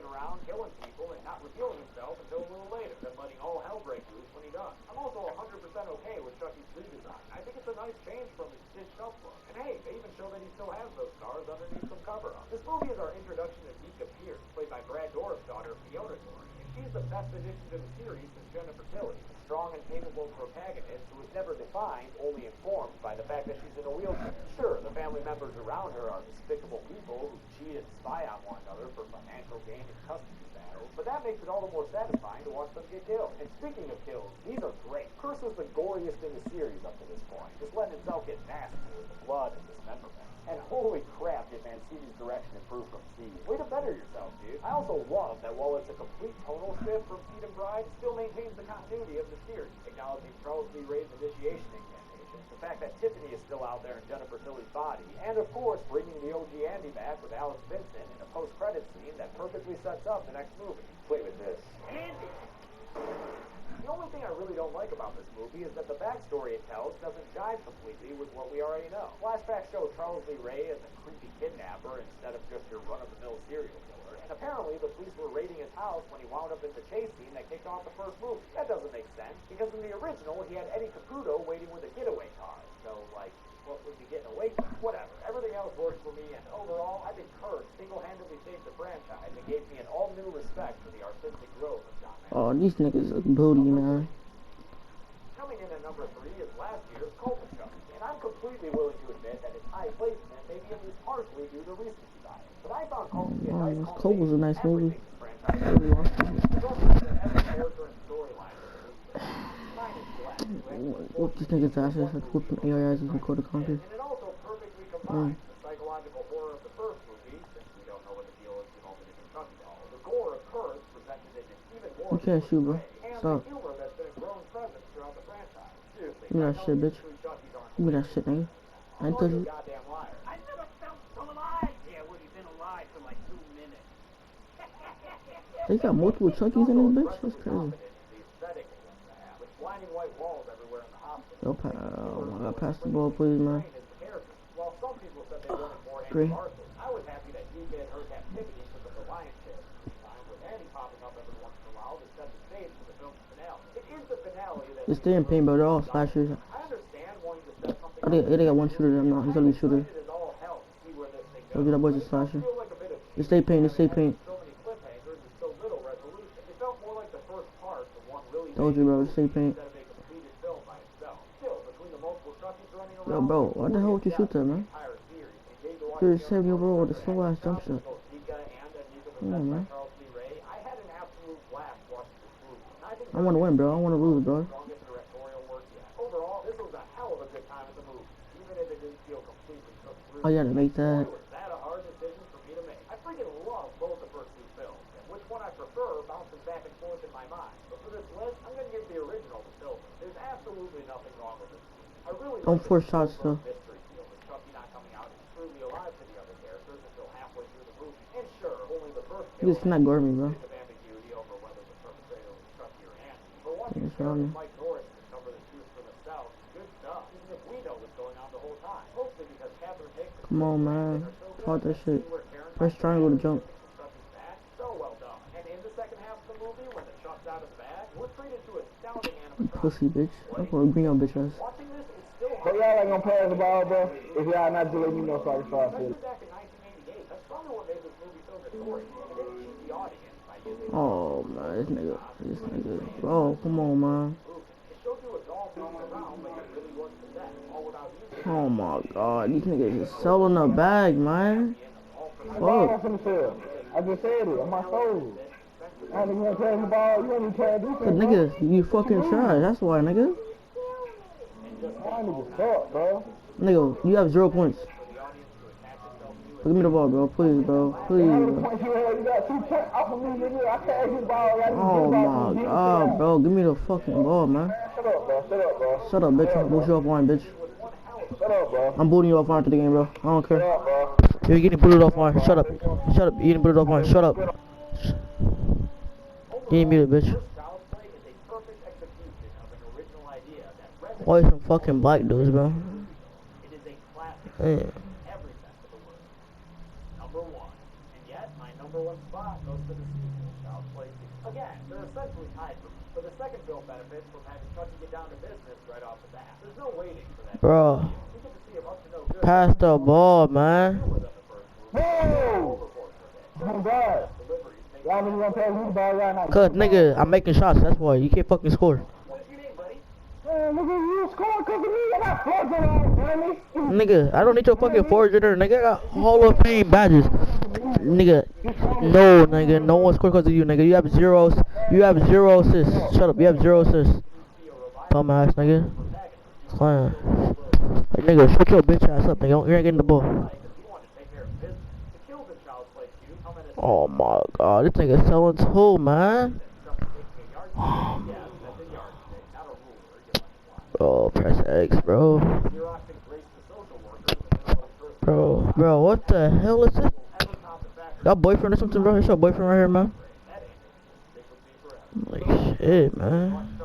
around, killing people, and not revealing himself until a little later, then letting all hell break loose when he does. I'm also 100% okay with Chucky's redesign. I think it's a nice change from his stitched up look. And hey, they even show that he still has those scars underneath some cover-up. This movie is our introduction to Mika Pierce, played by Brad Dourif's daughter, Fiona Dourif. And she's the best addition to the series since Jennifer Tilly, a strong and capable protagonist who is never defined, only informed by the fact that she's in a wheelchair. Sure, the family members around her are despicable people who cheat and spy on one another for financial gain and custody battles, but that makes it all the more satisfying to watch them get killed. And speaking of kills, these are great. Curse was the goriest in the series up to this point, just letting himself get nasty with the blood and dismemberment. And holy crap, did Mancini's direction improve from Seed. Way to better yourself, dude. I also love that while it's a complete tonal shift from Seed and Bride, it still maintains the continuity of the series, acknowledging Charles Lee Ray's initiation incantation, the fact that Tiffany is still out there in Jennifer Tilly's body, and of course, bringing the OG Andy back with Alex Vincent in a post-credit scene that perfectly sets up the next movie. Play with this. Andy! The only thing I really don't like about this movie is that the backstory it tells doesn't jive completely with what we already know. Flashbacks show Charles Lee Ray as a creepy kidnapper instead of just your run-of-the-mill serial killer, and apparently the police were raiding his house when he wound up in the chase scene that kicked off the first movie. That doesn't make sense, because in the original he had Eddie Caputo waiting with a getaway car, so like, what was he getting away from? Whatever. Everything else works for me, and overall, I think Kurtz single-handedly saved the franchise and gave me an all-new respect for the artistic growth of John Mancini. Oh, these niggas look booty, man. Coming in at number 3 is last year's Cult of Chucky, and I'm completely willing to admit that its high placement may be at least partially due to recency bias. But I found Cult to be a nice Cult was a nice movie. Whoop these niggas' asses, like whooping AIs and Code of Conquer. And it also perfectly combines the psychological horror of the first movie, since we don't know what the deal is with all the different Chucky dolls, the gore of Kurtz presented in an even more You can't shoot, bro. and Stop. the humor that's been a growing presence throughout the franchise. Seriously, Give me that shit, bitch. Give me that shit, nigga. I ain't touch it. Goddamn liar. I never felt so alive. Yeah, well, you've been alive for like 2 minutes. They got multiple Chuckies in this bitch? That's crazy. Yo, oh my god, pass the ball, please, man. Great. I was happy that Mika and her captivity took up the lion's share of the time, with Andy popping up every once in a while to set the stage for the film's finale. It is the finale that Just stay in pain, bro. They're all slashers. I understand wanting to set something I think they got one shooter. I'm not. He's gonna be shooter. So that boy's a slasher. Just stay pain. Just stay pain. Told you, bro. Just stay pain. Yo, bro, what the hell would you shoot that, man? You're 7-year-old with a slow ass jump shot. Come on, man. I want to win, bro. I want to lose, bro. Oh, yeah, to make that. Don't force shots, though. You just cannot guard me, bro. Yes, come on, man. Talk that shit. Press triangle to jump. Pussy, bitch. I'm gonna bring your bitch ass. But y'all ain't gonna pass the ball, bro. If y'all not to let me know so I can start feeling. Oh man, this nigga. Bro, come on, man. Oh my god, these niggas is selling a bag, man. Fuck. I just said it on my soul. I don't even want to pass the ball. You don't even try to do something. Nigga, you fucking trash. That's why, nigga. Why niggas suck, bro? Nigga, you have 0 points. Give me the ball, bro. Please, bro. Please, bro. Oh my god, bro. Give me the fucking ball, man. Shut up, bro. Shut up, bro. Shut up, bitch. I'm booting you offline, bitch. Shut up, bro. I'm booting you offline to the game, bro. I don't care. Shut up, bro. You're getting booted offline. Shut up. Shut up. You're getting booted offline. Shut up. Getting muted, bitch. Why some fucking black dudes, bro? Yeah. Number 1, and yet my number 1 spot goes to the sequel, Child's Play 2. Again, they're essentially tied for me, but the second film benefits from having Chucky get down to business right off the bat. There's no waiting for that. Bro, We get to see him up to no good. pass the ball, man. Whoa! Oh, God. Y'all niggas gonna pass me the ball right now. Cause nigga, I'm making shots. That's why you can't fucking score. What's your name, buddy? Man, nigga, you score cause of me. I got forged on dummy. Nigga, I don't need your fucking forger. Nigga, I got Hall of Fame badges. Nigga, no, nigga, no one scored because of you, nigga. You have 0. You have 0 assists. Shut up. You have 0 assists. Bum ass, nigga. Fine. Like, nigga, shut your bitch ass up, nigga. You ain't getting the ball. Oh my god, this nigga selling too, man. Bro, press X, bro. Bro, what the hell is this? Got boyfriend or something, bro? It's your boyfriend right here, man. Like, shit, man.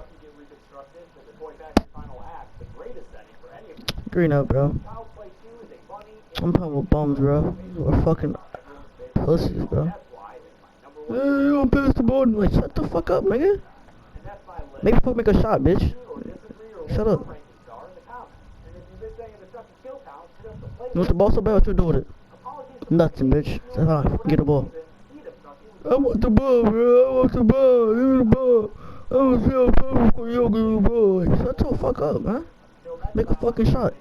Green up, bro. I'm playing with bums, bro. We're fucking pussies, bro. Hey, you don't pass the ball. Like, shut the fuck up, nigga. Maybe fuck make a shot, bitch. Shut up. You want the ball so bad? What you do with it? Nothing, bitch. That's fine. Get the ball. I want the ball, bro. I want the ball. Give me the ball. I want to see how powerful you give me the ball. Shut the fuck up, man. Make a fucking shot.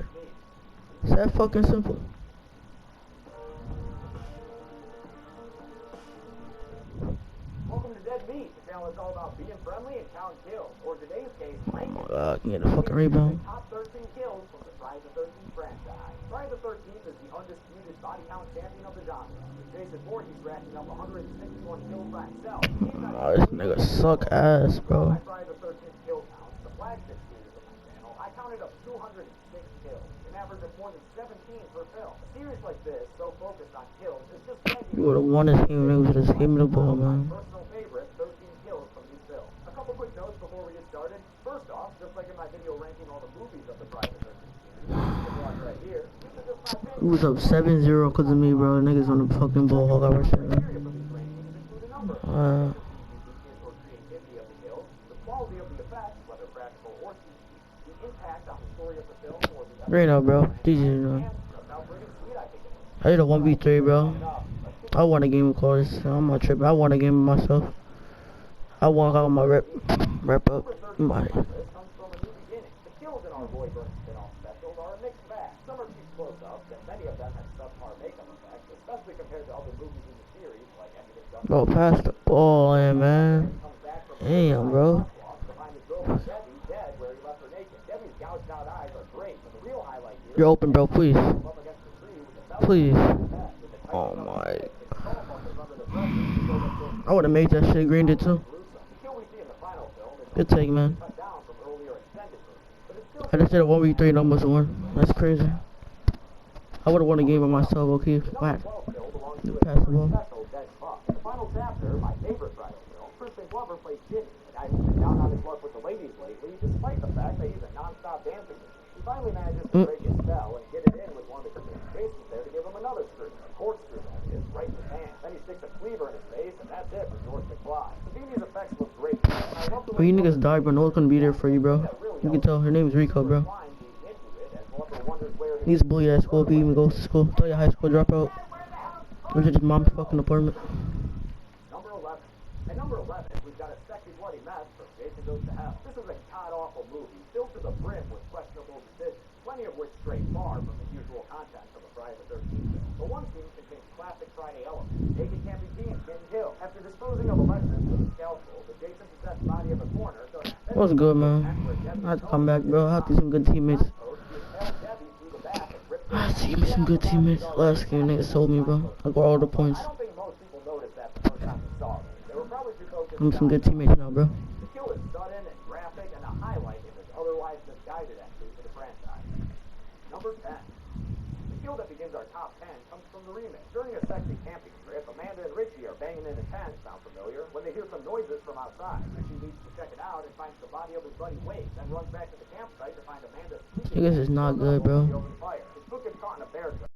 It's that fucking simple. Welcome to Dead Meat, the channel that's all about being friendly and counting kills. Or in today's case, Oh my god, can you get a fucking rebound? top 13 kills from the Friday the 13th franchise. Friday the 13th is the undisputed body count champion of the genre. With Jason Voorhees racking up 161 kills by himself. Oh, this nigga suck ass, bro. My Friday the 13th kill count, the flagship series of my channel, I counted up 206 kills, an average of more than 17 per film. A series like this, so focused on kills, is just You would've won this game, nigga. Just give me the ball, man. personal favorite, 13 kills from these films. A couple quick notes before we get started. First off, just like in my video ranking all the movies of the Friday the 13th series, you can watch right here. These are just my It was up 7-0 because of me, bro. Niggas on the fucking ball hog our shit, man. criteria for these rankings include a number of or creativity of the kills, the quality of the effects, whether practical or CG, the impact on the story of the film, or the Right now, bro. GG, man. how friggin' sweet I think it was. I did a 1v3, bro. I won a game, of course. I'm not tripping. I won a game myself. I won. I got my rep up. My. This comes from a new beginning. The kills in our Roy Burns spin-off specials are a mixed bag. Some are cheap close-ups, and many of them have subpar makeup effects, especially compared to other movies in the series, like Anything Done. Bro, pass the ball in, man. Comes back from Damn, bro. to find his girlfriend Debbie dead where he left her naked. Debbie's gouged out eyes are great, but the real highlight here You're open, bro. Please. is up against the tree with the belt Please. with the Oh my. skull buckles under the pressure to show that I would've made that shit. Green did too. gruesome. The kill we see in the final film is Good take, man. cut down from earlier extended versions, but it's still I just did a 1v3 and almost won. That's crazy. I would've won a game by myself, okay? What? kill belongs to a Pass the ball. special Dead Fuck. In the final chapter, my favorite Friday film, Crispin Glover plays Jimmy, a guy who's been down on his luck with the ladies lately, despite the fact that he's a non-stop dancing machine. He finally manages to break his spell and get it in with one of the Christian Jason's there to give him another screw, a corkscrew that is, right in his hand. Then he sticks a cleaver in his face, and that's it for George McFly. Savini's effects look great, and I love the Well, you niggas died, bro. No one's gonna be there for you, bro. You can tell her name is Rico, bro. line being into it, as Glover wonders where his He's bullied at school if he even goes to school. Tell your high school dropout. Or is it just mom's fucking apartment? Number 11. At number 11, we've got a sexy bloody mess from Jason Goes to Hell. This is a god-awful movie, filled to the brim with questionable decisions, plenty of which stray far from the usual content of a Friday the 13th film. But one scene contains classic Friday elements. Naked camping teens getting killed. After disposing of Alexis with a scalpel, the Jason-possessed body of a corner... That was good, man. I have to come back, bro. I have to see some good teammates. I have to give me some good teammates. Last game, niggas sold me, bro. I got all the points. I don't think most people noticed that the first time they saw it. They were probably too focused I'm some good teammates now, bro. The kill is sudden and graphic and a highlight in this otherwise misguided entry for the franchise. Number 10. The kill that begins our top 10 comes from the remake. During a sexy camping trip, Amanda and Richie are banging in a tent, sound familiar, when they hear some noises from outside. Richie leaves to check it out and finds the body of his buddy Wade, then runs back to the campsite to find Amanda sleeping. Niggas is not good, bro. He opens